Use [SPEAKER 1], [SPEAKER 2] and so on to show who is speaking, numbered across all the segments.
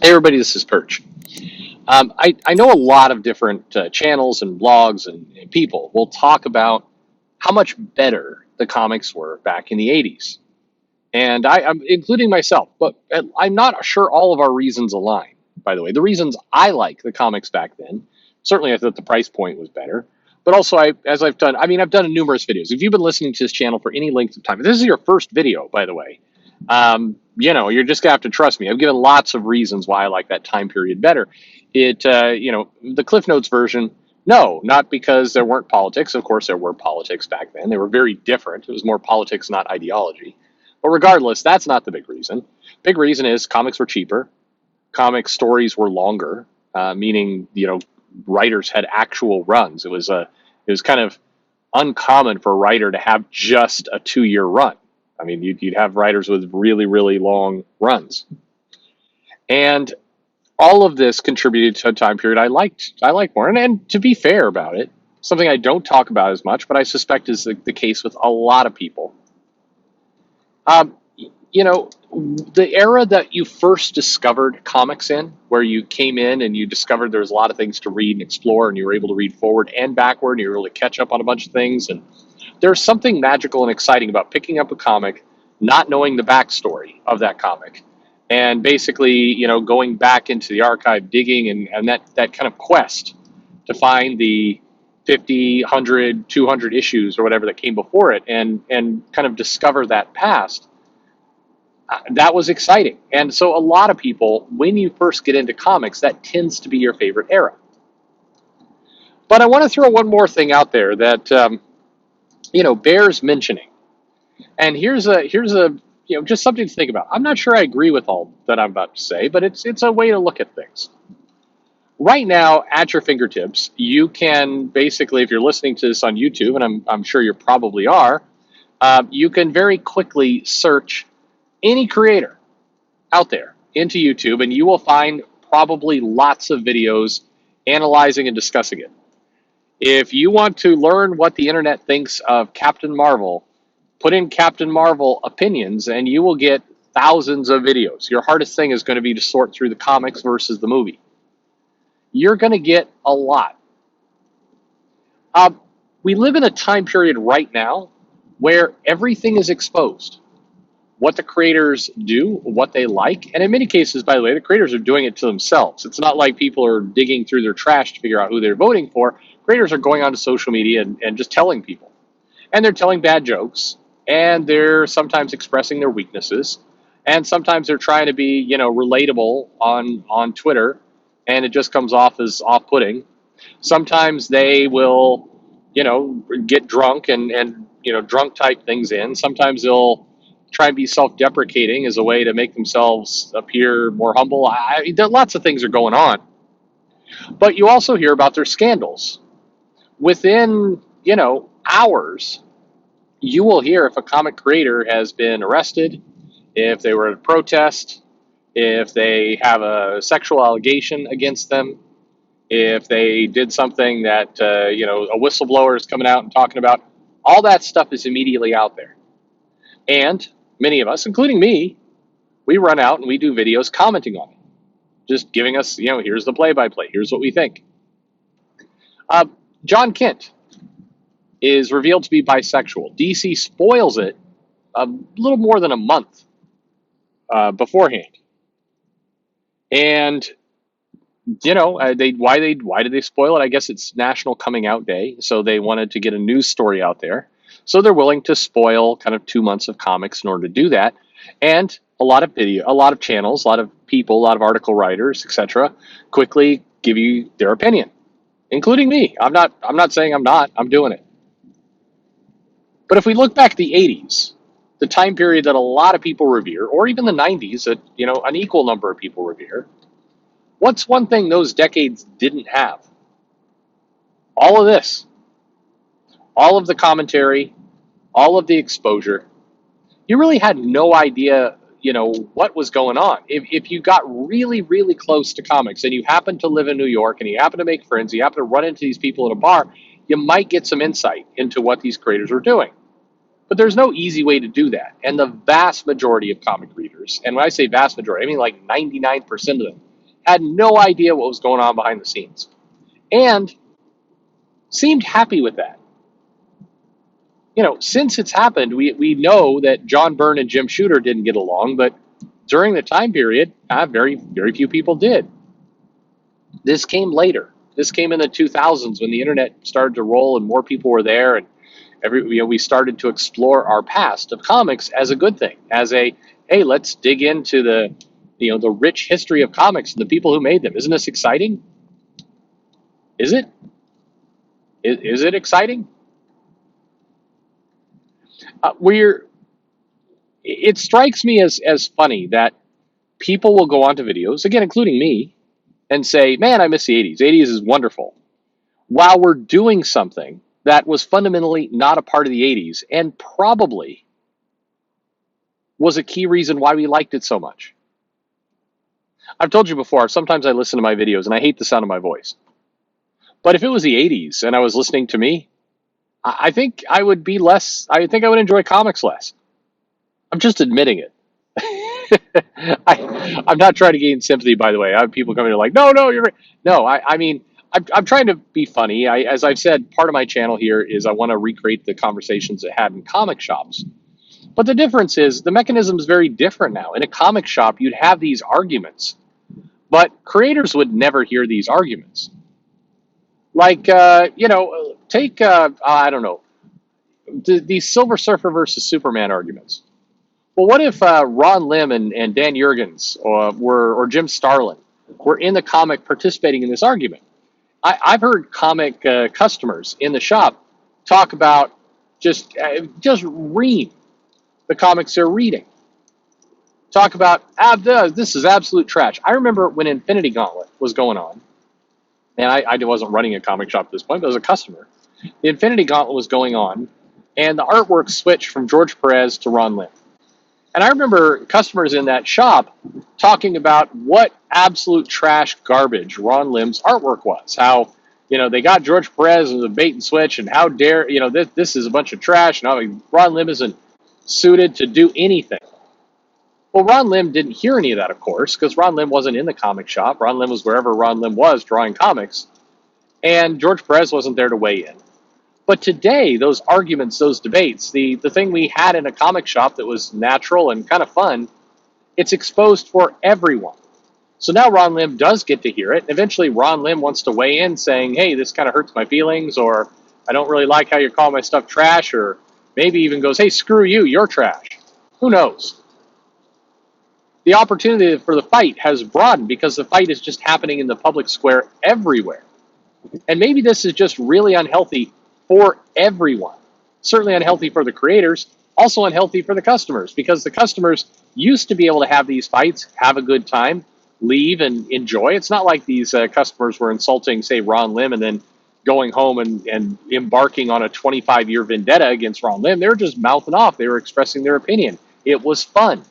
[SPEAKER 1] Hey everybody, this is Perch. I know a lot of different channels and blogs and people will talk about how much better the comics were back in the 80s. And I'm including myself, but I'm not sure all of our reasons align, by the way. The reasons I like the comics back then, certainly I thought the price point was better. But also, as I've done, I've done numerous videos. If you've been listening to this channel for any length of time, if this is your first video, by the way, you're just gonna have to trust me. I've given lots of reasons why I like that time period better. The Cliff Notes version, no, not because there weren't politics. Of course, there were politics back then. They were very different. It was more politics, not ideology. But regardless, that's not the big reason. Big reason is comics were cheaper. Comic stories were longer, meaning writers had actual runs. It was kind of uncommon for a writer to have just a 2 year run. I mean, you'd have writers with really, really long runs. And all of this contributed to a time period I liked more. And to be fair about it, something I don't talk about as much, but I suspect is the case with a lot of people. Um, the era that you first discovered comics in, where you came in and you discovered there was a lot of things to read and explore, and you were able to read forward and backward, and you were able to catch up on a bunch of things. And there's something magical and exciting about picking up a comic, not knowing the backstory of that comic, and basically, going back into the archive, digging, and that kind of quest to find the 50, 100, 200 issues or whatever that came before it, and kind of discover that past. That was exciting. And so a lot of people, when you first get into comics, that tends to be your favorite era. But I want to throw one more thing out there that bears mentioning. And here's a just something to think about. I'm not sure I agree with all that I'm about to say, but it's a way to look at things. Right now, at your fingertips, you can basically, if you're listening to this on YouTube, and I'm sure you probably are, you can very quickly search any creator out there into YouTube, and you will find probably lots of videos analyzing and discussing it. If you want to learn what the internet thinks of Captain Marvel, put in Captain Marvel opinions, and you will get thousands of videos. Your hardest thing is going to be to sort through the comics versus the movie. You're going to get a lot. We live in a time period right now where everything is exposed. What the creators do, what they like, and in many cases, by the way, the creators are doing it to themselves. It's not like people are digging through their trash to figure out who they're voting for. Creators are going onto social media and just telling people. And they're telling bad jokes, and they're sometimes expressing their weaknesses, and sometimes they're trying to be, relatable on Twitter, and it just comes off as off-putting. Sometimes they will, get drunk and drunk type things in. Sometimes they'll try and be self-deprecating as a way to make themselves appear more humble. Lots of things are going on. But you also hear about their scandals. Within, hours, you will hear if a comic creator has been arrested, if they were at a protest, if they have a sexual allegation against them, if they did something that, a whistleblower is coming out and talking about. All that stuff is immediately out there. And many of us, including me, we run out and we do videos commenting on it, just giving us, here's the play-by-play, here's what we think. John Kent is revealed to be bisexual. DC spoils it a little more than a month beforehand. And why did they spoil it? I guess it's National Coming Out Day, so they wanted to get a news story out there. So they're willing to spoil kind of 2 months of comics in order to do that. And a lot of channels, a lot of people, a lot of article writers, etc., quickly give you their opinion, including me. I'm not saying I'm not. I'm doing it. But if we look back at the 80s, the time period that a lot of people revere, or even the 90s that an equal number of people revere, what's one thing those decades didn't have? All of this. All of the commentary, all of the exposure. You really had no idea, what was going on. If you got really, really close to comics and you happen to live in New York and you happen to make friends, you happen to run into these people at a bar, you might get some insight into what these creators are doing. But there's no easy way to do that. And the vast majority of comic readers, and when I say vast majority, I mean like 99% of them, had no idea what was going on behind the scenes, and seemed happy with that. Since it's happened, we know that John Byrne and Jim Shooter didn't get along, but during the time period, very, very few people did. This came later. This came in the 2000s when the internet started to roll and more people were there, and we started to explore our past of comics as a good thing, as a, hey, let's dig into the rich history of comics and the people who made them. Isn't this exciting? Is it? Is it exciting? It strikes me as funny that people will go onto videos, again, including me, and say, man, I miss the 80s. 80s is wonderful, while we're doing something that was fundamentally not a part of the 80s and probably was a key reason why we liked it so much. I've told you before, sometimes I listen to my videos and I hate the sound of my voice. But if it was the 80s and I was listening to me, I think I would enjoy comics less. I'm just admitting it. I'm not trying to gain sympathy, by the way. I have people coming in like, no, you're right. No, I mean, I'm trying to be funny. As I've said, part of my channel here is I want to recreate the conversations it had in comic shops. But the difference is the mechanism is very different now. In a comic shop, you'd have these arguments, but creators would never hear these arguments. Like, take, I don't know, the Silver Surfer versus Superman arguments. Well, what if Ron Lim and Dan Jurgens or Jim Starlin were in the comic participating in this argument? I've heard comic customers in the shop talk about just read the comics they're reading. Talk about, this is absolute trash. I remember when Infinity Gauntlet was going on, and I wasn't running a comic shop at this point, but I was a customer. The Infinity Gauntlet was going on, and the artwork switched from George Perez to Ron Lim. And I remember customers in that shop talking about what absolute trash garbage Ron Lim's artwork was. How, they got George Perez as a bait and switch, and how dare, this is a bunch of trash, and Ron Lim isn't suited to do anything. Well, Ron Lim didn't hear any of that, of course, because Ron Lim wasn't in the comic shop. Ron Lim was wherever Ron Lim was drawing comics, and George Perez wasn't there to weigh in. But today, those arguments, those debates, the thing we had in a comic shop that was natural and kind of fun, it's exposed for everyone. So now Ron Lim does get to hear it. Eventually, Ron Lim wants to weigh in saying, hey, this kind of hurts my feelings, or I don't really like how you're calling my stuff trash, or maybe even goes, hey, screw you, you're trash. Who knows? The opportunity for the fight has broadened because the fight is just happening in the public square everywhere. And maybe this is just really unhealthy for everyone. Certainly unhealthy for the creators, also unhealthy for the customers, because the customers used to be able to have these fights, have a good time, leave and enjoy. It's not like these customers were insulting, say, Ron Lim and then going home and embarking on a 25-year vendetta against Ron Lim. They were just mouthing off. They were expressing their opinion. It was fun.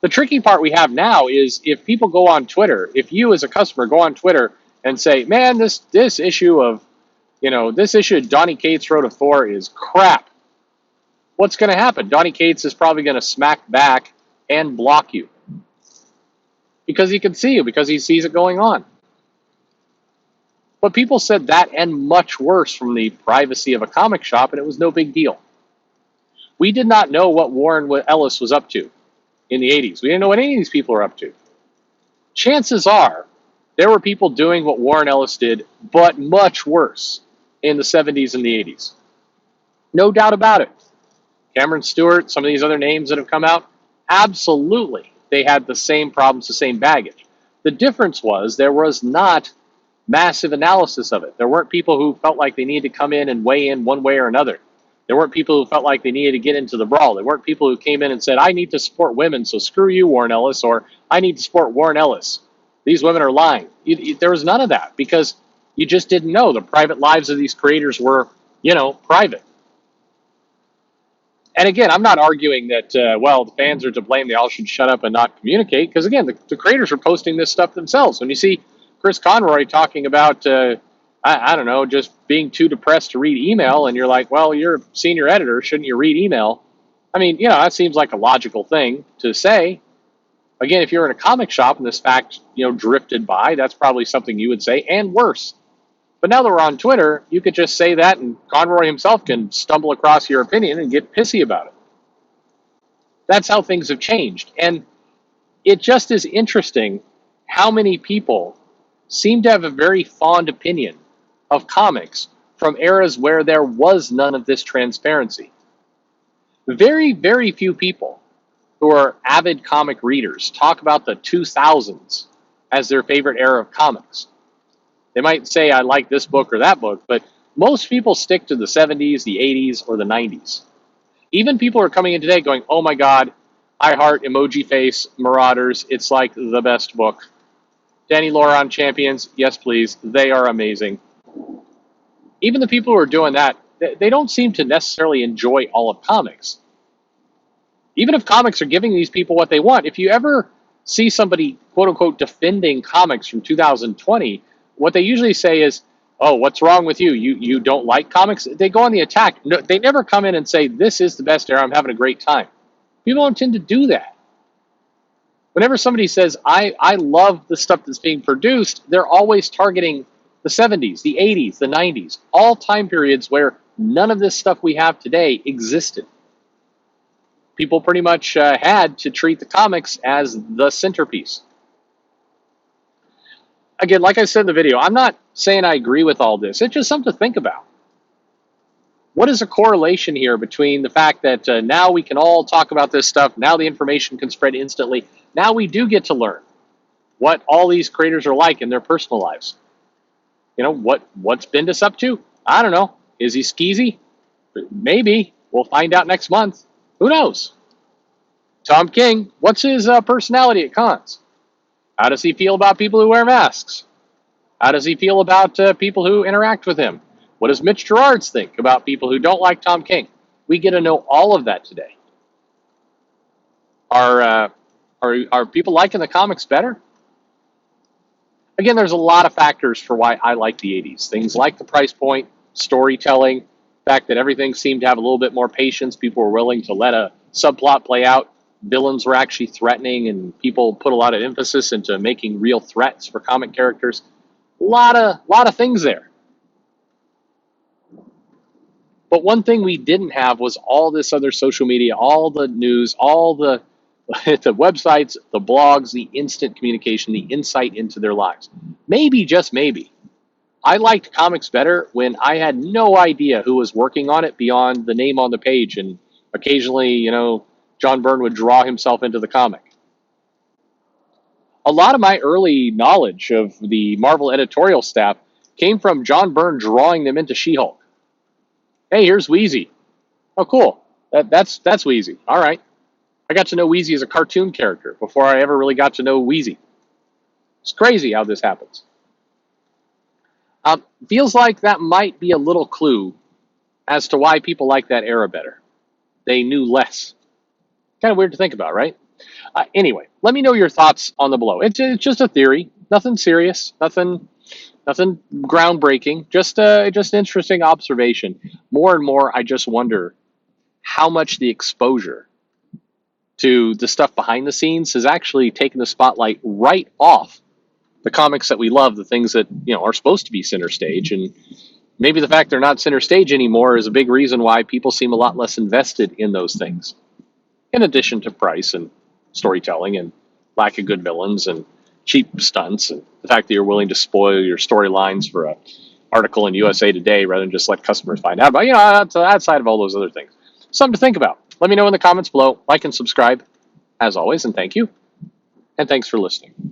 [SPEAKER 1] The tricky part we have now is if people go on Twitter, if you as a customer go on Twitter and say, man, this issue of Donny Cates wrote of Thor is crap. What's going to happen? Donny Cates is probably going to smack back and block you because he can see you, because he sees it going on. But people said that and much worse from the privacy of a comic shop, and it was no big deal. We did not know what Warren Ellis was up to in the 80s. We didn't know what any of these people were up to. Chances are there were people doing what Warren Ellis did, but much worse in the 70s and the 80s. No doubt about it. Cameron Stewart, some of these other names that have come out, absolutely, they had the same problems, the same baggage. The difference was there was not massive analysis of it. There weren't people who felt like they needed to come in and weigh in one way or another. There weren't people who felt like they needed to get into the brawl. There weren't people who came in and said, I need to support women, so screw you, Warren Ellis, or I need to support Warren Ellis. These women are lying. There was none of that because you just didn't know. The private lives of these creators were, private. And again, I'm not arguing that, the fans are to blame. They all should shut up and not communicate. Because again, the creators are posting this stuff themselves. When you see Chris Conroy talking about, I don't know, just being too depressed to read email, and you're like, well, you're a senior editor. Shouldn't you read email? I mean, that seems like a logical thing to say. Again, if you're in a comic shop and this fact, drifted by, that's probably something you would say, and worse. But now that we're on Twitter, you could just say that, and Conroy himself can stumble across your opinion and get pissy about it. That's how things have changed. And it just is interesting how many people seem to have a very fond opinion of comics from eras where there was none of this transparency. Very, very few people who are avid comic readers talk about the 2000s as their favorite era of comics. They might say, I like this book or that book, but most people stick to the 70s, the 80s, or the 90s. Even people are coming in today going, oh my God, I heart Emoji Face, Marauders. It's like the best book. Danny Laurent Champions, yes please, they are amazing. Even the people who are doing that, they don't seem to necessarily enjoy all of comics. Even if comics are giving these people what they want, if you ever see somebody, quote unquote, defending comics from 2020, what they usually say is, oh, what's wrong with you? You don't like comics? They go on the attack. No, they never come in and say, this is the best era, I'm having a great time. People don't tend to do that. Whenever somebody says, I love the stuff that's being produced, they're always targeting the 70s, the 80s, the 90s, all time periods where none of this stuff we have today existed. People pretty much had to treat the comics as the centerpiece. Again, like I said in the video, I'm not saying I agree with all this. It's just something to think about. What is a correlation here between the fact that now we can all talk about this stuff, now the information can spread instantly, now we do get to learn what all these creators are like in their personal lives. What's Bendis up to? I don't know. Is he skeezy? Maybe. We'll find out next month. Who knows? Tom King, what's his personality at cons? How does he feel about people who wear masks? How does he feel about people who interact with him? What does Mitch Gerards think about people who don't like Tom King? We get to know all of that today. Are people liking the comics better? Again, there's a lot of factors for why I like the 80s. Things like the price point, storytelling, the fact that everything seemed to have a little bit more patience. People were willing to let a subplot play out. Villains were actually threatening, and people put a lot of emphasis into making real threats for comic characters. A lot of things there. But one thing we didn't have was all this other social media, all the news, all the websites, the blogs, the instant communication, the insight into their lives. Maybe, just maybe, I liked comics better when I had no idea who was working on it beyond the name on the page, and occasionally, John Byrne would draw himself into the comic. A lot of my early knowledge of the Marvel editorial staff came from John Byrne drawing them into She-Hulk. Hey, here's Wheezy. Oh, cool. That's Wheezy. All right. I got to know Wheezy as a cartoon character before I ever really got to know Wheezy. It's crazy how this happens. Feels like that might be a little clue as to why people like that era better. They knew less. Kind of weird to think about, right? Anyway, let me know your thoughts on the below. It's just a theory, nothing serious, nothing groundbreaking. Just an interesting observation. More and more, I just wonder how much the exposure to the stuff behind the scenes has actually taken the spotlight right off the comics that we love, the things that are supposed to be center stage, and maybe the fact they're not center stage anymore is a big reason why people seem a lot less invested in those things. In addition to price and storytelling and lack of good villains and cheap stunts and the fact that you're willing to spoil your storylines for an article in USA Today rather than just let customers find out. But outside of all those other things, something to think about. Let me know in the comments below. Like and subscribe, as always, and thank you. And thanks for listening.